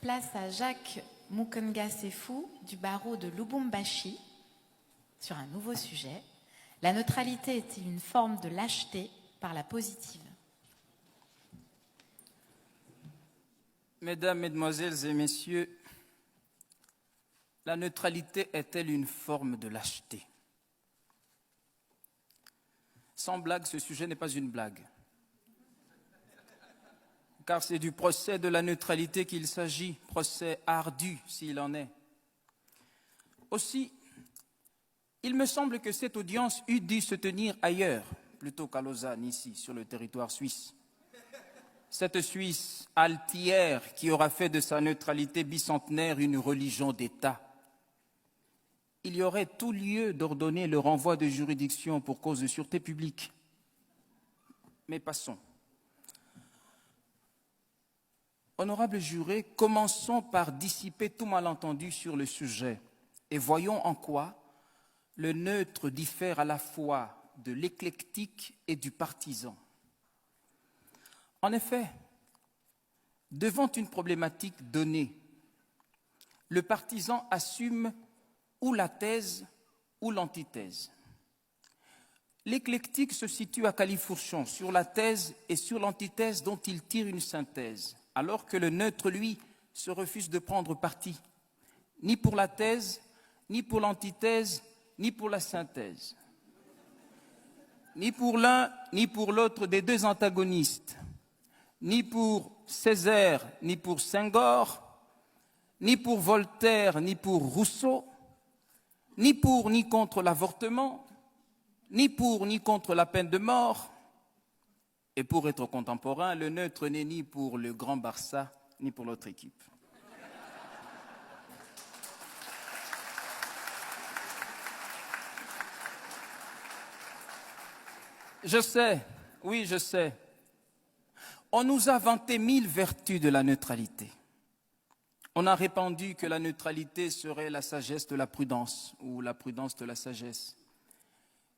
Place à Jacques Mukonga Sefou du barreau de Lubumbashi sur un nouveau sujet. La neutralité est-elle une forme de lâcheté par la positive? Mesdames, Mesdemoiselles et Messieurs, la neutralité est-elle une forme de lâcheté? Sans blague, ce sujet n'est pas une blague. Car c'est du procès de la neutralité qu'il s'agit, procès ardu s'il en est. Aussi, il me semble que cette audience eût dû se tenir ailleurs, plutôt qu'à Lausanne, ici, sur le territoire suisse. Cette Suisse altière qui aura fait de sa neutralité bicentenaire une religion d'État. Il y aurait tout lieu d'ordonner le renvoi de juridiction pour cause de sûreté publique. Mais passons. Honorables jurés, commençons par dissiper tout malentendu sur le sujet et voyons en quoi le neutre diffère à la fois de l'éclectique et du partisan. En effet, devant une problématique donnée, le partisan assume ou la thèse ou l'antithèse. L'éclectique se situe à califourchon sur la thèse et sur l'antithèse dont il tire une synthèse, alors que le neutre, lui, se refuse de prendre parti, ni pour la thèse, ni pour l'antithèse, ni pour la synthèse, ni pour l'un, ni pour l'autre des deux antagonistes, ni pour Césaire, ni pour Senghor, ni pour Voltaire, ni pour Rousseau, ni pour ni contre l'avortement, ni pour ni contre la peine de mort. Et pour être contemporain, le neutre n'est ni pour le Grand Barça, ni pour l'autre équipe. Je sais, oui, je sais. On nous a vanté 1000 vertus de la neutralité. On a répandu que la neutralité serait la sagesse de la prudence ou la prudence de la sagesse,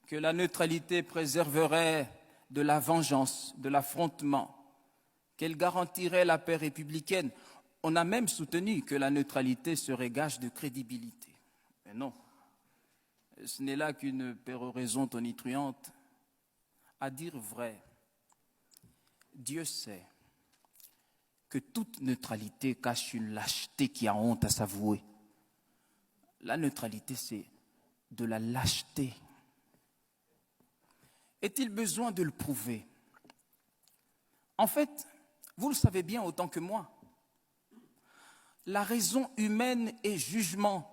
que la neutralité préserverait de la vengeance, de l'affrontement, qu'elle garantirait la paix républicaine. On a même soutenu que la neutralité serait gage de crédibilité. Mais non, ce n'est là qu'une péroraison tonitruante. À dire vrai, Dieu sait que toute neutralité cache une lâcheté qui a honte à s'avouer. La neutralité, c'est de la lâcheté. Est-il besoin de le prouver? En fait, vous le savez bien autant que moi, la raison humaine est jugement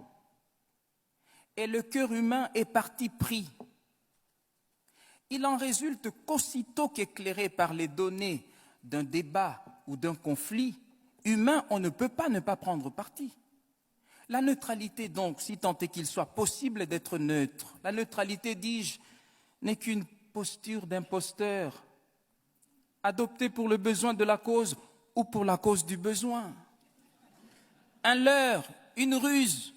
et le cœur humain est parti pris. Il en résulte qu'aussitôt qu'éclairé par les données d'un débat ou d'un conflit humain, on ne peut pas ne pas prendre parti. La neutralité donc, si tant est qu'il soit possible d'être neutre, la neutralité, dis-je, n'est qu'une posture d'imposteur, adoptée pour le besoin de la cause ou pour la cause du besoin. Un leurre, une ruse.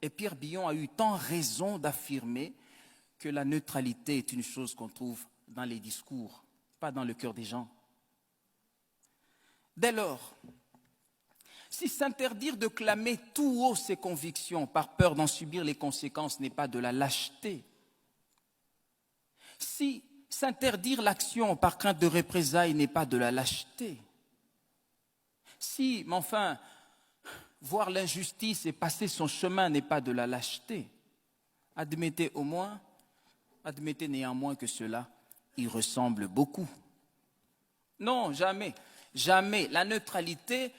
Et Pierre Billon a eu tant raison d'affirmer que la neutralité est une chose qu'on trouve dans les discours, pas dans le cœur des gens. Dès lors, si s'interdire de clamer tout haut ses convictions par peur d'en subir les conséquences n'est pas de la lâcheté, si s'interdire l'action par crainte de représailles n'est pas de la lâcheté, si, mais enfin, voir l'injustice et passer son chemin n'est pas de la lâcheté, admettez néanmoins que cela y ressemble beaucoup. Non, jamais, jamais. La neutralité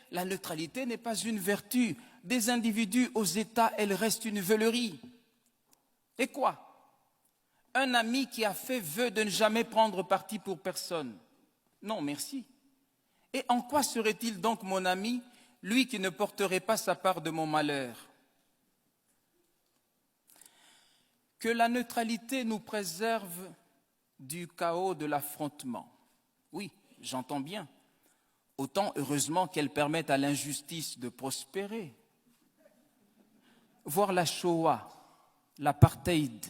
n'est pas une vertu. Des individus aux États, elle reste une veulerie. Et quoi? Un ami qui a fait vœu de ne jamais prendre parti pour personne. Non, merci. Et en quoi serait-il donc mon ami, lui qui ne porterait pas sa part de mon malheur? Que la neutralité nous préserve du chaos de l'affrontement. Oui, j'entends bien. Autant heureusement qu'elle permette à l'injustice de prospérer. Voir la Shoah, l'apartheid,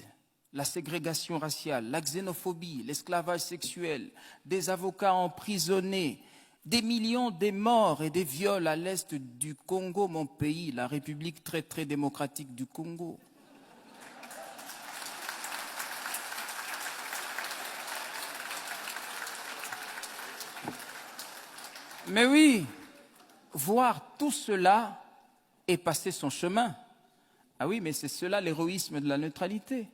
la ségrégation raciale, la xénophobie, l'esclavage sexuel, des avocats emprisonnés, Des millions de morts et des viols à l'est du Congo, mon pays, la République très très démocratique du Congo. Mais oui, voir tout cela et passer son chemin. Ah oui, mais c'est cela l'héroïsme de la neutralité.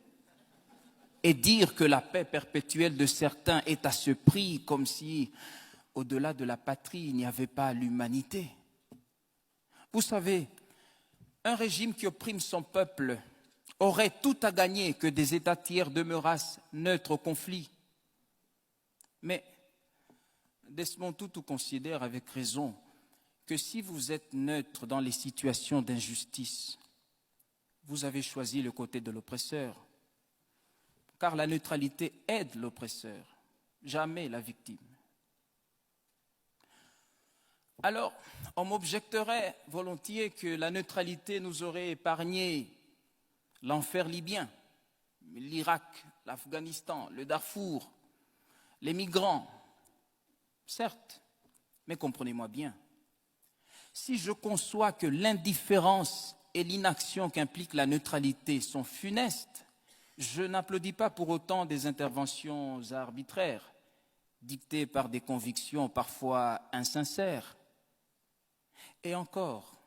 Et dire que la paix perpétuelle de certains est à ce prix, comme si, au-delà de la patrie, il n'y avait pas l'humanité. Vous savez, un régime qui opprime son peuple aurait tout à gagner que des États tiers demeurassent neutres au conflit. Mais Desmond Tutu considère avec raison que si vous êtes neutre dans les situations d'injustice, vous avez choisi le côté de l'oppresseur. Car la neutralité aide l'oppresseur, jamais la victime. Alors, on m'objecterait volontiers que la neutralité nous aurait épargné l'enfer libyen, l'Irak, l'Afghanistan, le Darfour, les migrants. Certes, mais comprenez-moi bien, si je conçois que l'indifférence et l'inaction qu'implique la neutralité sont funestes, je n'applaudis pas pour autant des interventions arbitraires, dictées par des convictions parfois insincères. Et encore,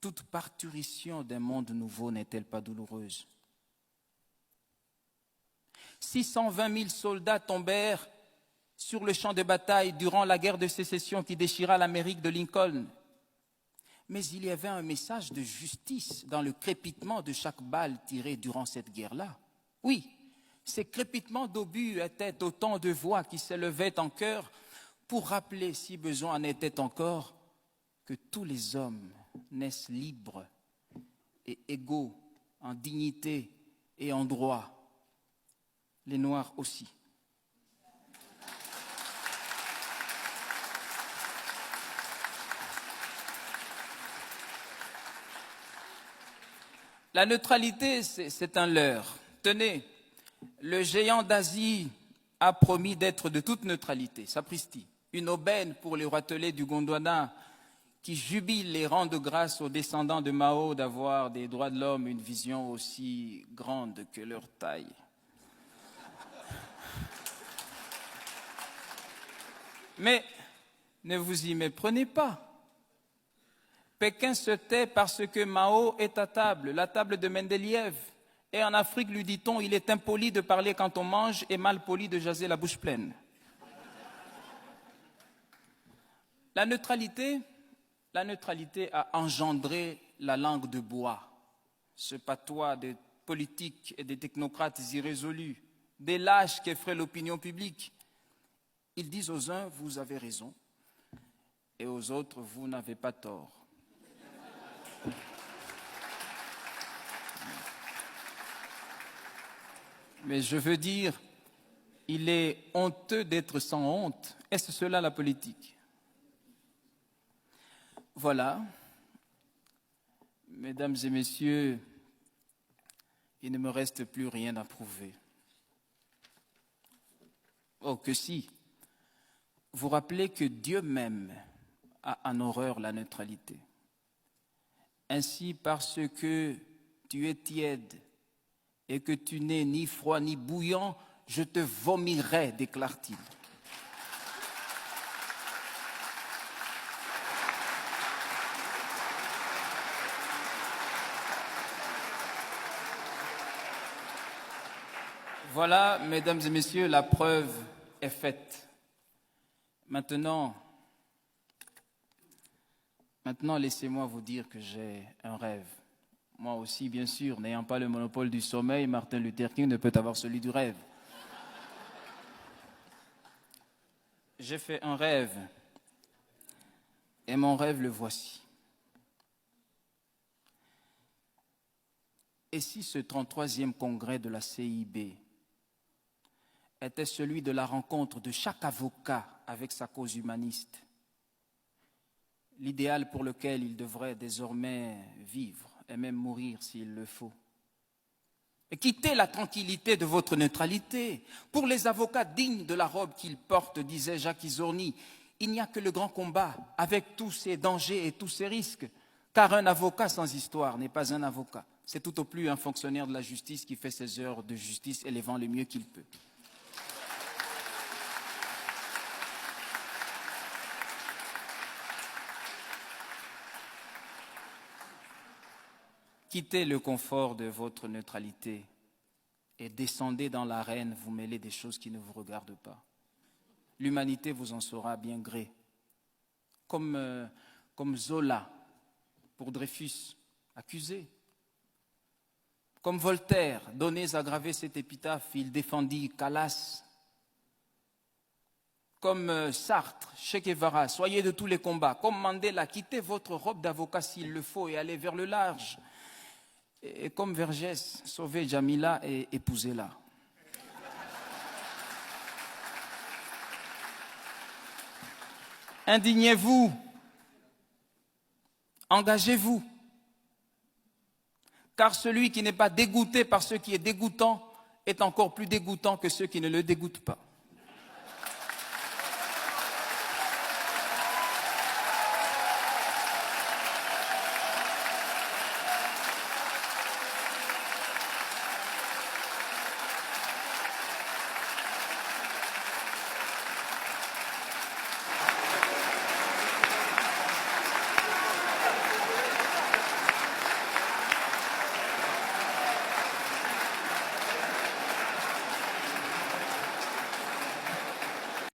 toute parturition d'un monde nouveau n'est-elle pas douloureuse? 620 000 soldats tombèrent sur le champ de bataille durant la guerre de sécession qui déchira l'Amérique de Lincoln. Mais il y avait un message de justice dans le crépitement de chaque balle tirée durant cette guerre-là. Oui, ces crépitements d'obus étaient autant de voix qui s'élevaient en chœur pour rappeler, si besoin en était encore, que tous les hommes naissent libres et égaux en dignité et en droit. Les Noirs aussi. La neutralité, c'est un leurre. Tenez, le géant d'Asie a promis d'être de toute neutralité, sapristi. Une aubaine pour les roitelets du Gondwana qui jubilent et rendent grâce aux descendants de Mao d'avoir des droits de l'homme une vision aussi grande que leur taille. Mais ne vous y méprenez pas. Pékin se tait parce que Mao est à table, la table de Mendeleïev. Et en Afrique, lui dit-on, il est impoli de parler quand on mange et mal poli de jaser la bouche pleine. La neutralité a engendré la langue de bois, ce patois des politiques et des technocrates irrésolus, des lâches qui effraient l'opinion publique. Ils disent aux uns, vous avez raison, et aux autres, vous n'avez pas tort. Mais je veux dire, il est honteux d'être sans honte. Est-ce cela la politique? Voilà, mesdames et messieurs, il ne me reste plus rien à prouver. Oh, que si. Vous rappelez que Dieu même a en horreur la neutralité. Ainsi, parce que tu es tiède et que tu n'es ni froid ni bouillant, je te vomirai, déclare-t-il. Voilà, mesdames et messieurs, la preuve est faite. Maintenant, laissez-moi vous dire que j'ai un rêve. Moi aussi, bien sûr, n'ayant pas le monopole du sommeil, Martin Luther King ne peut avoir celui du rêve. J'ai fait un rêve, et mon rêve le voici. Et si ce 33e congrès de la CIB était celui de la rencontre de chaque avocat avec sa cause humaniste, l'idéal pour lequel il devrait désormais vivre et même mourir s'il le faut. Et quittez la tranquillité de votre neutralité. Pour les avocats dignes de la robe qu'ils portent, disait Jacques Isorni, il n'y a que le grand combat, avec tous ses dangers et tous ses risques. Car un avocat sans histoire n'est pas un avocat. C'est tout au plus un fonctionnaire de la justice qui fait ses heures de justice et les vend le mieux qu'il peut. Quittez le confort de votre neutralité et descendez dans l'arène, vous mêlez des choses qui ne vous regardent pas. L'humanité vous en saura bien gré. Comme Zola pour Dreyfus, accusé. Comme Voltaire, donnez à graver cette épitaphe, il défendit Calas. Comme Sartre, Che Guevara, soyez de tous les combats. Comme Mandela, quittez votre robe d'avocat s'il le faut et allez vers le large. Et comme Vergès, sauvez Jamila et épousez-la. Indignez-vous, engagez-vous, car celui qui n'est pas dégoûté par ce qui est dégoûtant est encore plus dégoûtant que ceux qui ne le dégoûtent pas.